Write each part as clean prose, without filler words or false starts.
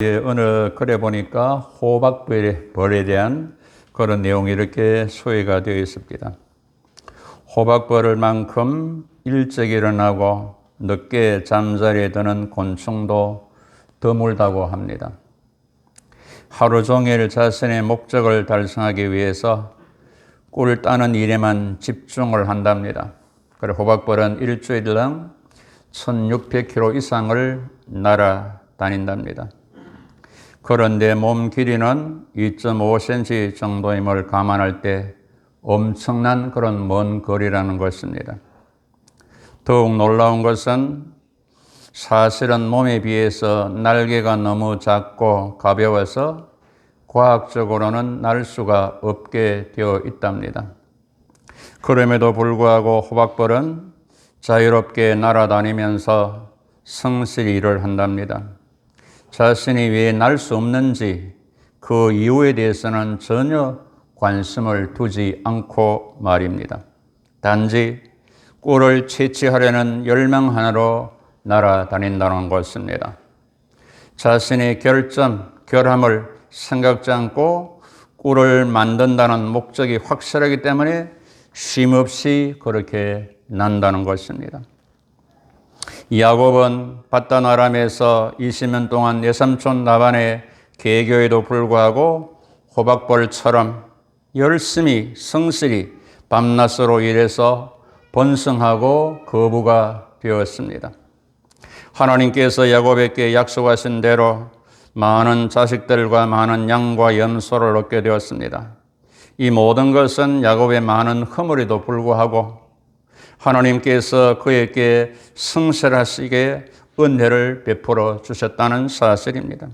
어느 글에 보니까 호박벌에 대한 그런 내용이 이렇게 소개가 되어 있습니다. 호박벌을 만큼 일찍 일어나고 늦게 잠자리에 드는 곤충도 드물다고 합니다. 하루 종일 자신의 목적을 달성하기 위해서 꿀 따는 일에만 집중을 한답니다. 그리고 호박벌은 일주일당 1600km 이상을 날아다닌답니다. 그런데 몸 길이는 2.5cm 정도임을 감안할 때 엄청난 그런 먼 거리라는 것입니다. 더욱 놀라운 것은 사실은 몸에 비해서 날개가 너무 작고 가벼워서 과학적으로는 날 수가 없게 되어 있답니다. 그럼에도 불구하고 호박벌은 자유롭게 날아다니면서 성실히 일을 한답니다. 자신이 왜 날 수 없는지 그 이유에 대해서는 전혀 관심을 두지 않고 말입니다. 단지 꿀을 채취하려는 열망 하나로 날아다닌다는 것입니다. 자신의 결함을 생각지 않고 꿀을 만든다는 목적이 확실하기 때문에 쉼없이 그렇게 난다는 것입니다. 야곱은 밧단 아람에서 20년 동안 외삼촌 라반의 계교에도 불구하고 호박벌처럼 열심히 성실히 밤낮으로 일해서 번성하고 거부가 되었습니다. 하나님께서 야곱에게 약속하신 대로 많은 자식들과 많은 양과 염소를 얻게 되었습니다. 이 모든 것은 야곱의 많은 허물에도 불구하고 하나님께서 그에게 성실하시게 은혜를 베풀어 주셨다는 사실입니다.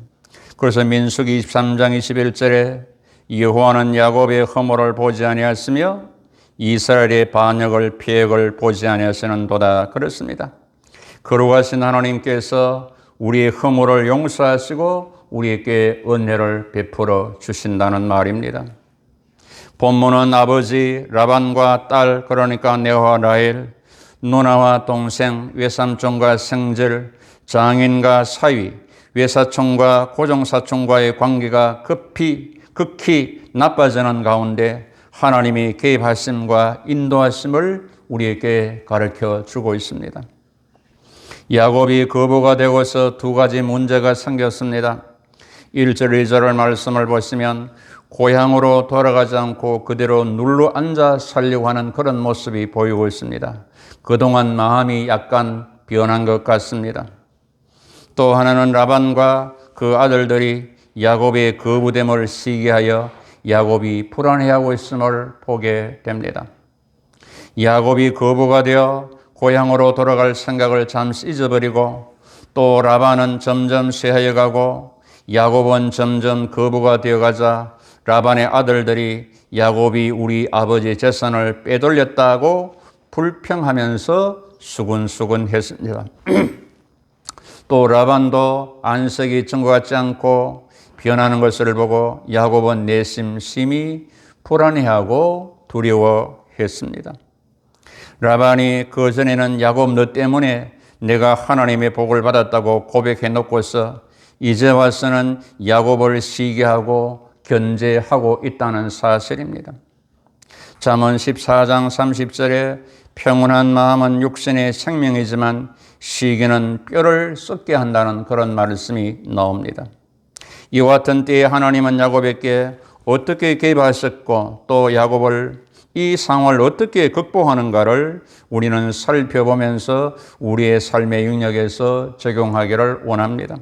그래서 민수기 23장 21절에 여호와는 야곱의 허물을 보지 아니하시며 이스라엘의 반역을 피획을 보지 아니하시는도다 그렇습니다. 거룩하신 하나님께서 우리의 허물을 용서하시고 우리에게 은혜를 베풀어 주신다는 말입니다. 본문은 아버지 라반과 딸, 그러니까 레아와 라헬, 누나와 동생, 외삼촌과 생질, 장인과 사위, 외사촌과 고종사촌과의 관계가 극히 나빠지는 가운데 하나님이 개입하심과 인도하심을 우리에게 가르쳐 주고 있습니다. 야곱이 거부가 되고서 두 가지 문제가 생겼습니다. 1절, 2절을 말씀을 보시면 고향으로 돌아가지 않고 그대로 눌러 앉아 살려고 하는 그런 모습이 보이고 있습니다. 그동안 마음이 약간 변한 것 같습니다. 또 하나는 라반과 그 아들들이 야곱의 거부됨을 시기하여 야곱이 불안해하고 있음을 보게 됩니다. 야곱이 거부가 되어 고향으로 돌아갈 생각을 잠시 잊어버리고 또 라반은 점점 쇠하여가고 야곱은 점점 거부가 되어가자 라반의 아들들이 야곱이 우리 아버지의 재산을 빼돌렸다고 불평하면서 수군수군했습니다. 또 라반도 안색이 증거 같지 않고 변하는 것을 보고 야곱은 내심 심히 불안해하고 두려워했습니다. 라반이 그전에는 야곱 너 때문에 내가 하나님의 복을 받았다고 고백해 놓고서 이제 와서는 야곱을 시기하고 견제하고 있다는 사실입니다. 잠언 14장 30절에 평온한 마음은 육신의 생명이지만 시기는 뼈를 썩게 한다는 그런 말씀이 나옵니다. 이와 같은 때에 하나님은 야곱에게 어떻게 개입하셨고 또 야곱을 이 상황을 어떻게 극복하는가를 우리는 살펴보면서 우리의 삶의 영역에서 적용하기를 원합니다.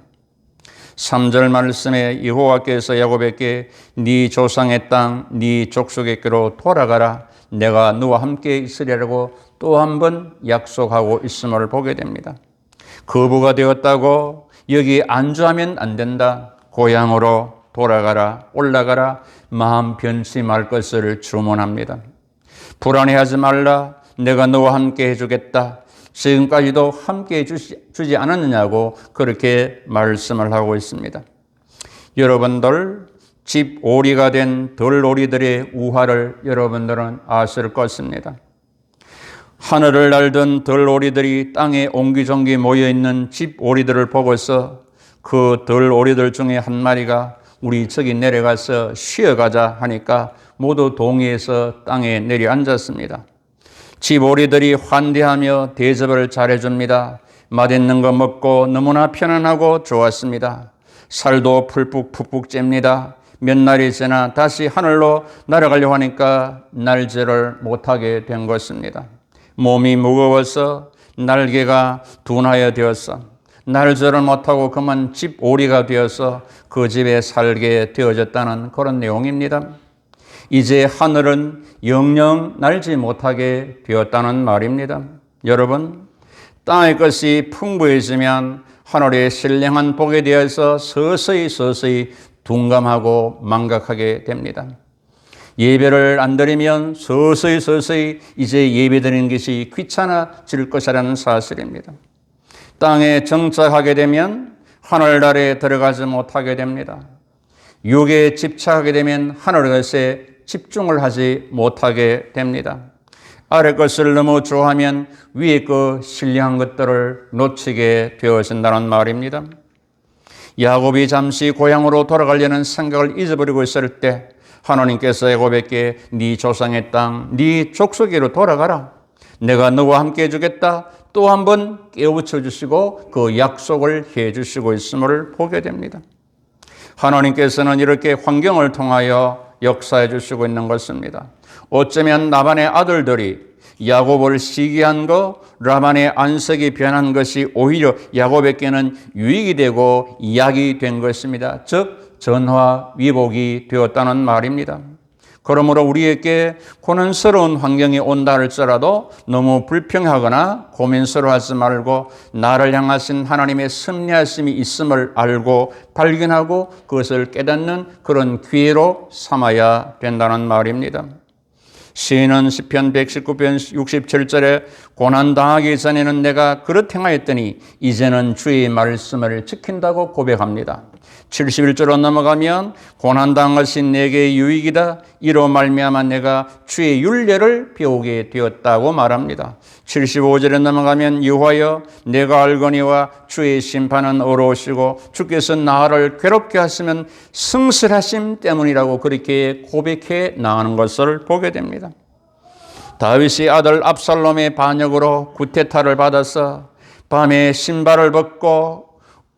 3절 말씀에 여호와께서 야곱에게 네 조상의 땅, 네 족속에게로 돌아가라. 내가 너와 함께 있으리라고 또 한 번 약속하고 있음을 보게 됩니다. 거부가 되었다고 여기 안주하면 안 된다. 고향으로 돌아가라, 올라가라, 마음 변치 말 것을 주문합니다. 불안해하지 말라. 내가 너와 함께 해주겠다. 지금까지도 함께 주지 않았느냐고 그렇게 말씀을 하고 있습니다. 여러분들 집 오리가 된 들오리들의 우화를 여러분들은 아실 것입니다. 하늘을 날던 들오리들이 땅에 옹기종기 모여있는 집 오리들을 보고서 그 들오리들 중에 한 마리가 우리 저기 내려가서 쉬어가자 하니까 모두 동의해서 땅에 내려앉았습니다. 집오리들이 환대하며 대접을 잘해줍니다. 맛있는 거 먹고 너무나 편안하고 좋았습니다. 살도 푹푹 잽니다. 몇 날이 지나 다시 하늘로 날아가려고 하니까 날개를 못하게 된 것입니다. 몸이 무거워서 날개가 둔하여 되었어 날개를 못하고 그만 집 오리가 되어서 그 집에 살게 되어졌다는 그런 내용입니다. 이제 하늘은 영영 날지 못하게 되었다는 말입니다. 여러분, 땅의 것이 풍부해지면 하늘의 신령한 복에 대해서 서서히 둔감하고 망각하게 됩니다. 예배를 안 드리면 서서히 이제 예배 드리는 것이 귀찮아질 것이라는 사실입니다. 땅에 정착하게 되면 하늘나라에 들어가지 못하게 됩니다. 육에 집착하게 되면 하늘 것에 집중을 하지 못하게 됩니다. 아래 것을 너무 좋아하면 위에 그 신령한 것들을 놓치게 되어진다는 말입니다. 야곱이 잠시 고향으로 돌아가려는 생각을 잊어버리고 있을 때 하나님께서 야곱에게 네 조상의 땅, 네 족속으로 돌아가라. 내가 너와 함께 해주겠다. 또 한 번 깨우쳐 주시고 그 약속을 해 주시고 있음을 보게 됩니다. 하나님께서는 이렇게 환경을 통하여 역사해 주시고 있는 것입니다. 어쩌면 라반의 아들들이 야곱을 시기한 것, 라반의 안색이 변한 것이 오히려 야곱에게는 유익이 되고 약이 된 것입니다. 즉 전화위복이 되었다는 말입니다. 그러므로 우리에게 고난스러운 환경이 온다 할지라도 너무 불평하거나 고민스러워하지 말고 나를 향하신 하나님의 섭리하심이 있음을 알고 발견하고 그것을 깨닫는 그런 기회로 삼아야 된다는 말입니다. 시인은 시편 119편 67절에 고난당하기 전에는 내가 그렇게 행하였더니 이제는 주의 말씀을 지킨다고 고백합니다. 71절로 넘어가면 고난당하신 내게 유익이다. 이로 말미암아 내가 주의 율례를 배우게 되었다고 말합니다. 75절에 넘어가면 여호와여 내가 알거니와 주의 심판은 어려우시고 주께서 나를 괴롭게 하시면 성실하심 때문이라고 그렇게 고백해 나가는 것을 보게 됩니다. 다윗의 아들 압살롬의 반역으로 구테타를 받아서 밤에 신발을 벗고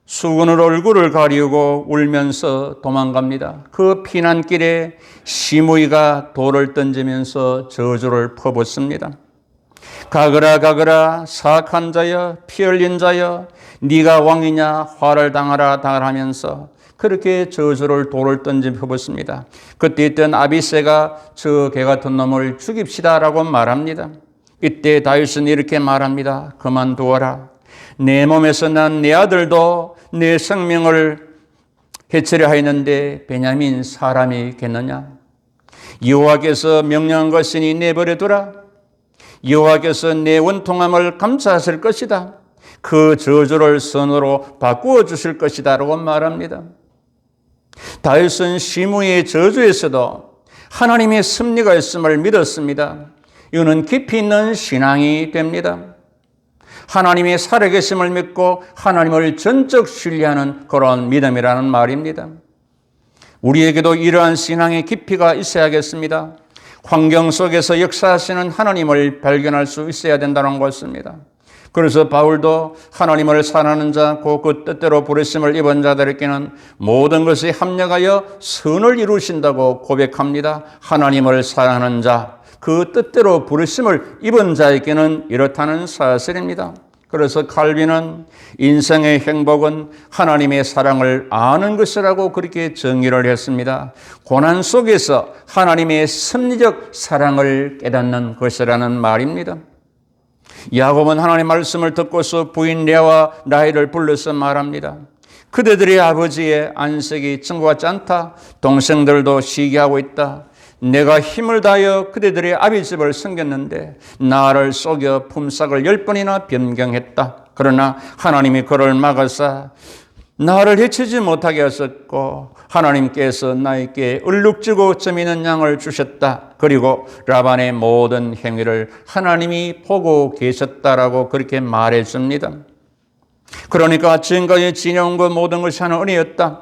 수건으로 얼굴을 가리우고 울면서 도망갑니다. 그 피난길에 시므이가 돌을 던지면서 저주를 퍼붓습니다. 가거라 사악한 자여 피 흘린 자여 네가 왕이냐 화를 당하라 하면서 그렇게 저주를 돌을 던져 퍼붓습니다. 그때 있던 아비새가 저 개 같은 놈을 죽입시다라고 말합니다. 이때 다윗은 이렇게 말합니다. 그만두어라. 내 몸에서 난 내 아들도 내 생명을 해치려 하였는데 베냐민 사람이겠느냐. 여호와께서 명령한 것이니 내버려 두라. 여호와께서 내 원통함을 감사하실 것이다. 그 저주를 선으로 바꾸어 주실 것이다 라고 말합니다. 다윗은 시므이의 저주에서도 하나님의 섭리가 있음을 믿었습니다. 이거는 깊이 있는 신앙이 됩니다. 하나님의 살아계심을 믿고 하나님을 전적 신뢰하는 그런 믿음이라는 말입니다. 우리에게도 이러한 신앙의 깊이가 있어야겠습니다. 환경 속에서 역사하시는 하나님을 발견할 수 있어야 된다는 것입니다. 그래서 바울도 하나님을 사랑하는 자, 그 뜻대로 부르심을 입은 자들에게는 모든 것이 합력하여 선을 이루신다고 고백합니다. 하나님을 사랑하는 자, 그 뜻대로 부르심을 입은 자에게는 이렇다는 사실입니다. 그래서 칼빈은 인생의 행복은 하나님의 사랑을 아는 것이라고 그렇게 정의를 했습니다. 고난 속에서 하나님의 섭리적 사랑을 깨닫는 것이라는 말입니다. 야곱은 하나님의 말씀을 듣고서 부인 레아와 라헬을 불러서 말합니다. 그대들의 아버지의 안색이 친구 같지 않다. 동생들도 시기하고 있다. 내가 힘을 다하여 그대들의 아비집을 섬겼는데 나를 속여 품삯을 10번이나 변경했다. 그러나 하나님이 그를 막아서 나를 해치지 못하게 하셨고 하나님께서 나에게 얼룩지고 점 있는 양을 주셨다. 그리고 라반의 모든 행위를 하나님이 보고 계셨다라고 그렇게 말해 줍니다. 그러니까 지금까지 지내온 그 모든 것이 하나님 은혜였다.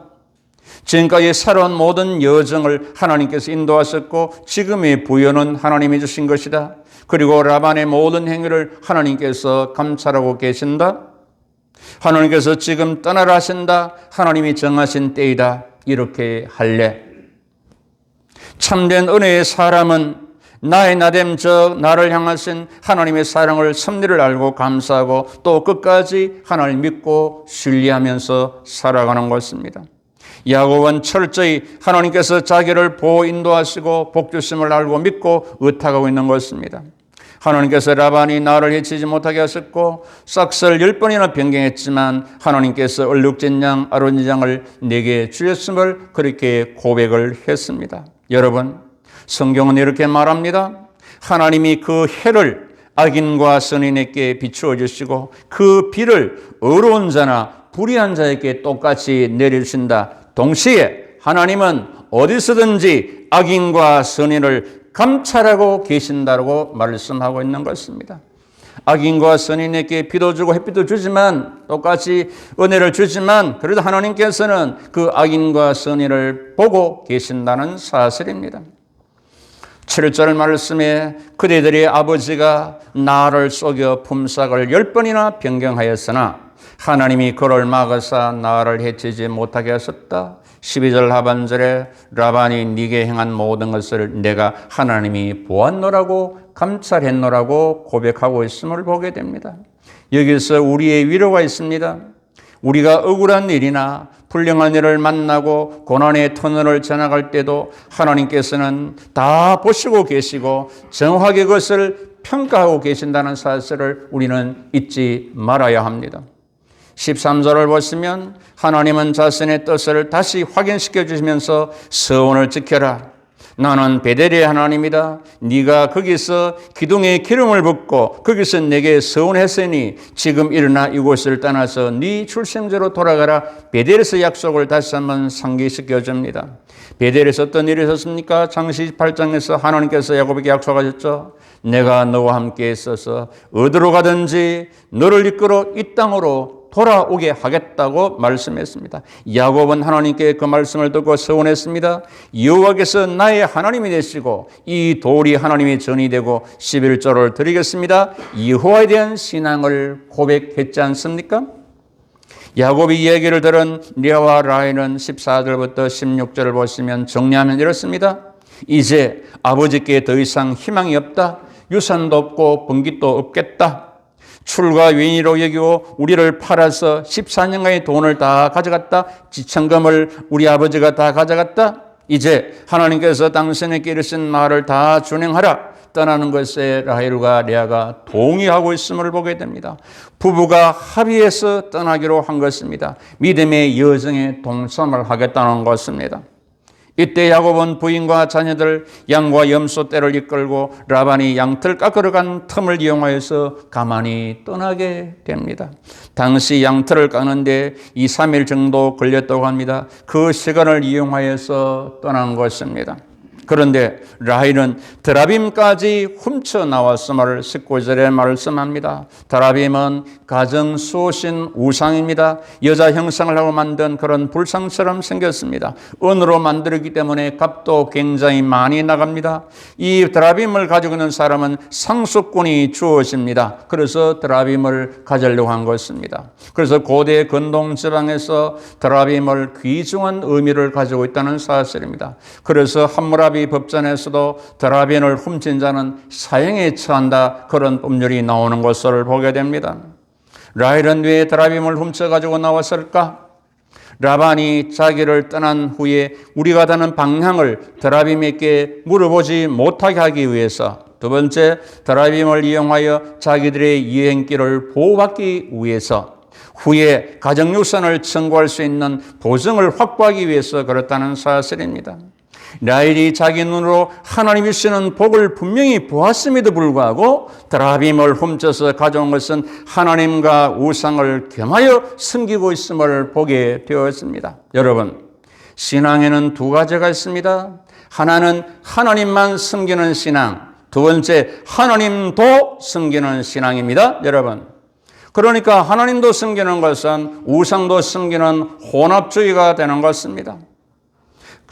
지금까지 살아온 모든 여정을 하나님께서 인도하셨고 지금의 부여는 하나님이 주신 것이다. 그리고 라반의 모든 행위를 하나님께서 감찰하고 계신다. 하나님께서 지금 떠나라 하신다. 하나님이 정하신 때이다. 이렇게 할래. 참된 은혜의 사람은 나의 나됨 즉 나를 향하신 하나님의 사랑을 섭리를 알고 감사하고 또 끝까지 하나님을 믿고 신뢰하면서 살아가는 것입니다. 야곱은 철저히 하나님께서 자기를 보호 인도하시고 복주심을 알고 믿고 의탁하고 있는 것입니다. 하나님께서 라반이 나를 해치지 못하게 하셨고 싹을 10번이나 변경했지만 하나님께서 얼룩진 양 아론지 양을 내게 주셨음을 그렇게 고백을 했습니다. 여러분, 성경은 이렇게 말합니다. 하나님이 그 해를 악인과 선인에게 비추어 주시고 그 비를 의로운 자나 불의한 자에게 똑같이 내려주신다. 동시에 하나님은 어디서든지 악인과 선인을 감찰하고 계신다고 말씀하고 있는 것입니다. 악인과 선인에게 비도 주고 햇빛도 주지만 똑같이 은혜를 주지만 그래도 하나님께서는 그 악인과 선인을 보고 계신다는 사실입니다. 7절 말씀에 그대들의 아버지가 나를 속여 품삯을 10번이나 변경하였으나 하나님이 그를 막으사 나를 해치지 못하게 하셨다. 12절 하반절에 라반이 네게 행한 모든 것을 내가 하나님이 보았노라고 감찰했노라고 고백하고 있음을 보게 됩니다. 여기서 우리의 위로가 있습니다. 우리가 억울한 일이나 불량한 일을 만나고 고난의 터널을 지나갈 때도 하나님께서는 다 보시고 계시고 정확하게 그것을 평가하고 계신다는 사실을 우리는 잊지 말아야 합니다. 13절을 보시면 하나님은 자신의 뜻을 다시 확인시켜 주시면서 서원을 지켜라. 나는 베델의 하나님이다. 네가 거기서 기둥에 기름을 붓고 거기서 내게 서원했으니 지금 일어나 이곳을 떠나서 네 출생지로 돌아가라. 베델에서 약속을 다시 한번 상기시켜 줍니다. 베델에서 어떤 일이 있었습니까? 창세기 18장에서 하나님께서 야곱에게 약속하셨죠. 내가 너와 함께 있어서 어디로 가든지 너를 이끌어 이 땅으로 돌아오게 하겠다고 말씀했습니다. 야곱은 하나님께 그 말씀을 듣고 서원했습니다. 여호와께서 나의 하나님이 되시고 이 돌이 하나님의 전이 되고 11조를 드리겠습니다. 여호와에 대한 신앙을 고백했지 않습니까? 야곱의 이야기를 들은 레아와 라헬은 14절부터 16절을 보시면 정리하면 이렇습니다. 이제 아버지께 더 이상 희망이 없다. 유산도 없고 번깃도 없겠다. 출가 외인으로 여기고 우리를 팔아서 14년간의 돈을 다 가져갔다. 지천금을 우리 아버지가 다 가져갔다. 이제 하나님께서 당신에게 이르신 말을 다 준행하라. 떠나는 것에 라헬과 레아가 동의하고 있음을 보게 됩니다. 부부가 합의해서 떠나기로 한 것입니다. 믿음의 여정에 동참을 하겠다는 것입니다. 이때 야곱은 부인과 자녀들 양과 염소 떼를 이끌고 라반이 양털 깎으러 간 틈을 이용하여서 가만히 떠나게 됩니다. 당시 양털을 까는데 2, 3일 정도 걸렸다고 합니다. 그 시간을 이용하여서 떠난 것입니다. 그런데 라헬은 드라빔까지 훔쳐 나왔음을 19절에 말씀합니다. 드라빔은 가정 수호신 우상입니다. 여자 형상을 하고 만든 그런 불상처럼 생겼습니다. 은으로 만들었기 때문에 값도 굉장히 많이 나갑니다. 이 드라빔을 가지고 있는 사람은 상속권이 주어집니다. 그래서 드라빔을 가지려고 한 것입니다. 그래서 고대 근동 지방에서 드라빔을 귀중한 의미를 가지고 있다는 사실입니다. 그래서 함무라비 법전에서도 드라빔을 훔친 자는 사형에 처한다, 그런 법률이 나오는 것을 보게 됩니다. 라헬은 왜 드라빔을 훔쳐가지고 나왔을까? 라반이 자기를 떠난 후에 우리가 가는 방향을 드라빔에게 물어보지 못하게 하기 위해서, 두 번째, 드라빔을 이용하여 자기들의 여행길을 보호받기 위해서, 후에 가정유산을 청구할 수 있는 보증을 확보하기 위해서 그렇다는 사실입니다. 라헬이 자기 눈으로 하나님이 주시는 복을 분명히 보았음에도 불구하고 드라빔을 훔쳐서 가져온 것은 하나님과 우상을 겸하여 섬기고 있음을 보게 되었습니다. 여러분, 신앙에는 두 가지가 있습니다. 하나는 하나님만 섬기는 신앙, 두 번째 하나님도 섬기는 신앙입니다. 여러분, 그러니까 하나님도 섬기는 것은 우상도 섬기는 혼합주의가 되는 것입니다.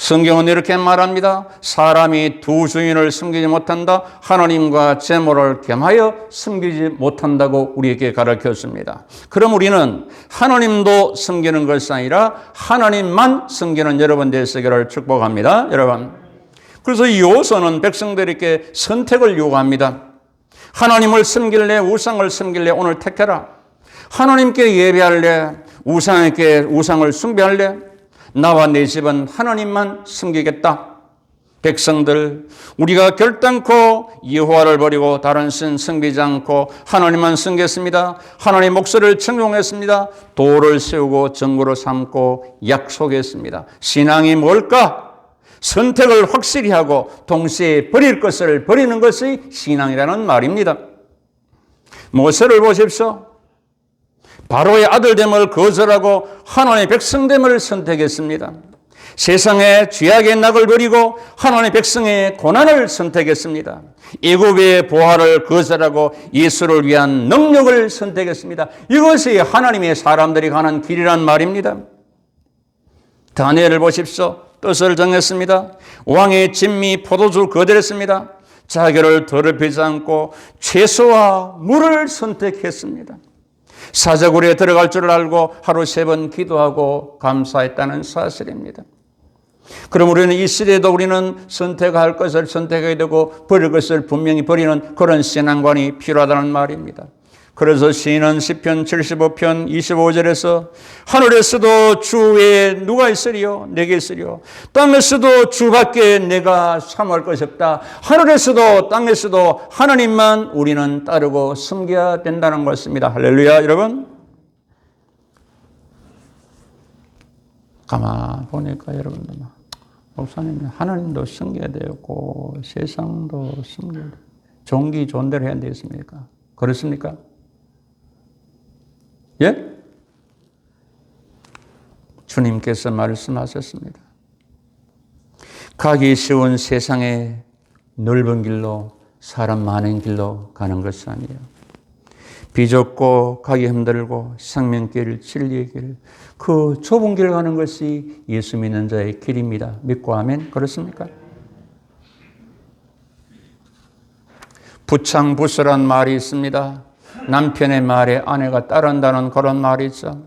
성경은 이렇게 말합니다. 사람이 두 주인을 섬기지 못한다. 하나님과 재물을 겸하여 섬기지 못한다고 우리에게 가르쳤습니다. 그럼 우리는 하나님도 섬기는 것이 아니라 하나님만 섬기는 여러분 되시기를 축복합니다. 여러분. 그래서 이 요소는 백성들에게 선택을 요구합니다. 하나님을 섬길래 우상을 섬길래 오늘 택해라. 하나님께 예배할래 우상에게 우상을 숭배할래 나와 내 집은 하나님만 섬기겠다. 백성들 우리가 결단코 여호와를 버리고 다른 신 섬기지 않고 하나님만 섬겼습니다. 하나님 목소리를 청종했습니다. 도를 세우고 정구로 삼고 약속했습니다. 신앙이 뭘까? 선택을 확실히 하고 동시에 버릴 것을 버리는 것이 신앙이라는 말입니다. 모세를 보십시오. 바로의 아들됨을 거절하고 하나님의 백성됨을 선택했습니다. 세상의 죄악의 낙을 버리고 하나님의 백성의 고난을 선택했습니다. 애굽의 보화를 거절하고 예수를 위한 능력을 선택했습니다. 이것이 하나님의 사람들이 가는 길이란 말입니다. 다니엘을 보십시오. 뜻을 정했습니다. 왕의 진미 포도주 거절했습니다. 자기를 더럽히지 않고 채소와 물을 선택했습니다. 사자굴에 들어갈 줄 알고 하루 3번 기도하고 감사했다는 사실입니다. 그럼 우리는 이 시대에도 우리는 선택할 것을 선택해야 되고 버릴 것을 분명히 버리는 그런 신앙관이 필요하다는 말입니다. 그래서 시인은 시편 75편 25절에서 하늘에서도 주 외에 누가 있으리요? 내게 있으리요. 땅에서도 주밖에 내가 삼을 것이 없다. 하늘에서도 땅에서도 하나님만 우리는 따르고 섬겨야 된다는 것입니다. 할렐루야 여러분. 가만 보니까 여러분들 목사님 하나님도 섬겨야 되고 세상도 섬겨야 되고 종기 좋은 대로 해야 되겠습니까? 그렇습니까? 예? 주님께서 말씀하셨습니다. 가기 쉬운 세상의 넓은 길로 사람 많은 길로 가는 것이 아니에요. 비좁고 가기 힘들고 생명길, 진리의 길, 그 좁은 길 가는 것이 예수 믿는 자의 길입니다. 믿고 아멘. 그렇습니까? 부창부수란 말이 있습니다. 남편의 말에 아내가 따른다는 그런 말이 있죠.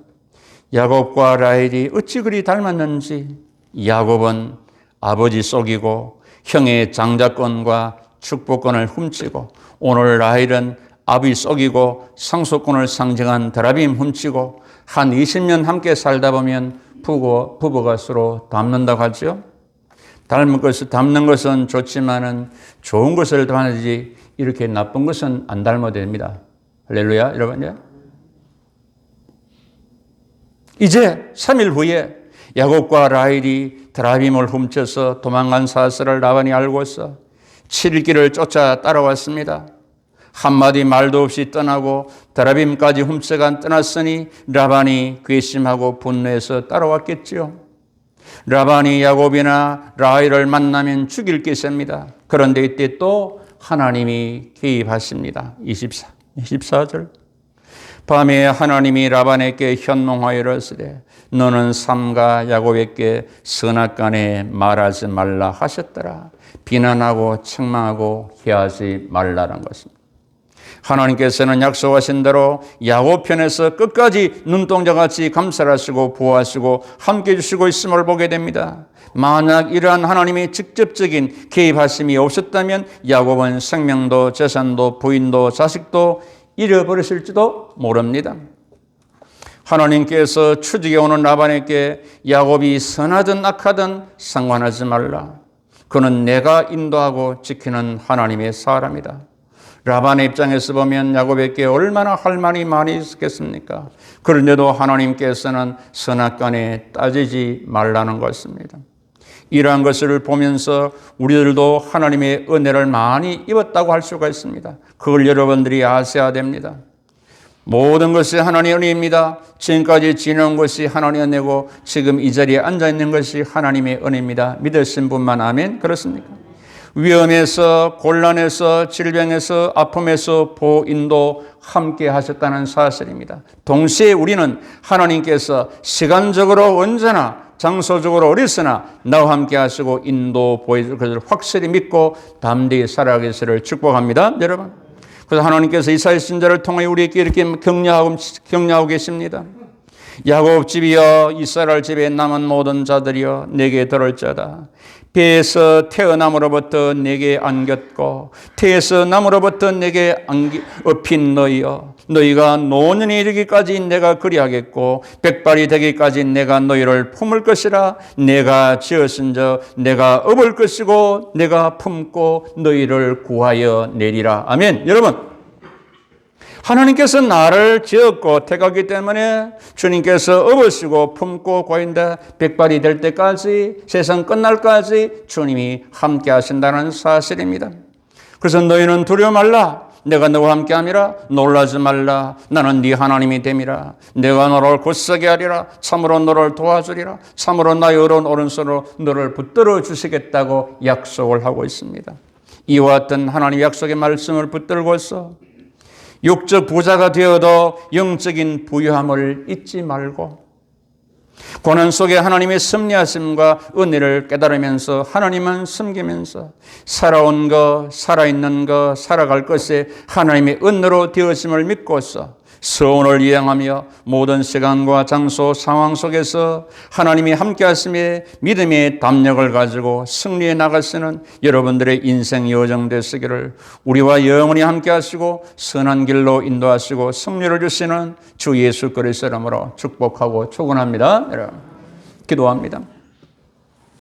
야곱과 라헬이 어찌 그리 닮았는지 야곱은 아버지 속이고 형의 장자권과 축복권을 훔치고 오늘 라헬은 아비 속이고 상속권을 상징한 드라빔 훔치고 한 20년 함께 살다 보면 부부가 서로 닮는다고 하죠. 닮는 것은 좋지만은 좋은 것을 닮아야지 이렇게 나쁜 것은 안 닮아도 됩니다. 할렐루야, 여러분. 이제 3일 후에 야곱과 라헬이 드라빔을 훔쳐서 도망간 사실을 라반이 알고서 7일길을 쫓아 따라왔습니다. 한마디 말도 없이 떠나고 드라빔까지 훔쳐간 떠났으니 라반이 괘씸하고 분노해서 따라왔겠지요. 라반이 야곱이나 라헬을 만나면 죽일 기세입니다. 그런데 이때 또 하나님이 개입하십니다. 24절. 밤에 하나님이 라반에게 현몽하여 이르시되 너는 삼가 야곱에게 선악간에 말하지 말라 하셨더라. 비난하고 책망하고 해하지 말라는 것입니다. 하나님께서는 약속하신 대로 야곱 편에서 끝까지 눈동자같이 감찰하시고 보호하시고 함께해 주시고 있음을 보게 됩니다. 만약 이러한 하나님의 직접적인 개입하심이 없었다면 야곱은 생명도 재산도 부인도 자식도 잃어버렸을지도 모릅니다. 하나님께서 추적해 오는 라반에게 야곱이 선하든 악하든 상관하지 말라. 그는 내가 인도하고 지키는 하나님의 사람이다. 라반의 입장에서 보면 야곱에게 얼마나 할 말이 많이 있었겠습니까? 그런데도 하나님께서는 선악간에 따지지 말라는 것입니다. 이러한 것을 보면서 우리들도 하나님의 은혜를 많이 입었다고 할 수가 있습니다. 그걸 여러분들이 아셔야 됩니다. 모든 것이 하나님의 은혜입니다. 지금까지 지내온 것이 하나님의 은혜고 지금 이 자리에 앉아있는 것이 하나님의 은혜입니다. 믿으신 분만 아멘. 그렇습니까? 위험에서, 곤란에서, 질병에서, 아픔에서 보인도 함께 하셨다는 사실입니다. 동시에 우리는 하나님께서 시간적으로 언제나 장소적으로 어디서나 나와 함께 하시고 인도 보여줄 것을 확실히 믿고 담대히 살아가기를 축복합니다. 여러분. 그래서 하나님께서 이사야 선지자를 통해 우리에게 이렇게 격려하고 계십니다. 야곱 집이여 이스라엘 집에 남은 모든 자들이여 내게 들을지어다. 배에서 태어남으로부터 내게 안겼고 태에서 남으로부터 내게 업힌 너희여 너희가 노년이 이르기까지 내가 그리하겠고 백발이 되기까지 내가 너희를 품을 것이라. 내가 지었은저 내가 업을 것이고 내가 품고 너희를 구하여 내리라. 아멘. 여러분, 하나님께서 나를 지었고 택하기 때문에 주님께서 업으시고 품고 고인다 백발이 될 때까지 세상 끝날까지 주님이 함께 하신다는 사실입니다. 그래서 너희는 두려워 말라. 내가 너와 함께 함이라. 놀라지 말라. 나는 네 하나님이 됨이라. 내가 너를 굳세게 하리라. 참으로 너를 도와주리라. 참으로 나의 의로운 오른손으로 너를 붙들어 주시겠다고 약속을 하고 있습니다. 이와 같은 하나님 약속의 말씀을 붙들고서 육적 부자가 되어도 영적인 부유함을 잊지 말고 고난 속에 하나님의 섭리하심과 은혜를 깨달으면서 하나님은 섬기면서 살아온 것, 살아있는 것, 살아갈 것에 하나님의 은혜로 되어짐을 믿고서 서원을 이행하며 모든 시간과 장소, 상황 속에서 하나님이 함께 하심에 믿음의 담력을 가지고 승리해 나가시는 여러분들의 인생 여정 되시기를 우리와 영원히 함께 하시고 선한 길로 인도하시고 승리를 주시는 주 예수 그리스도 이름으로 축복하고 축원합니다. 여러분, 기도합니다.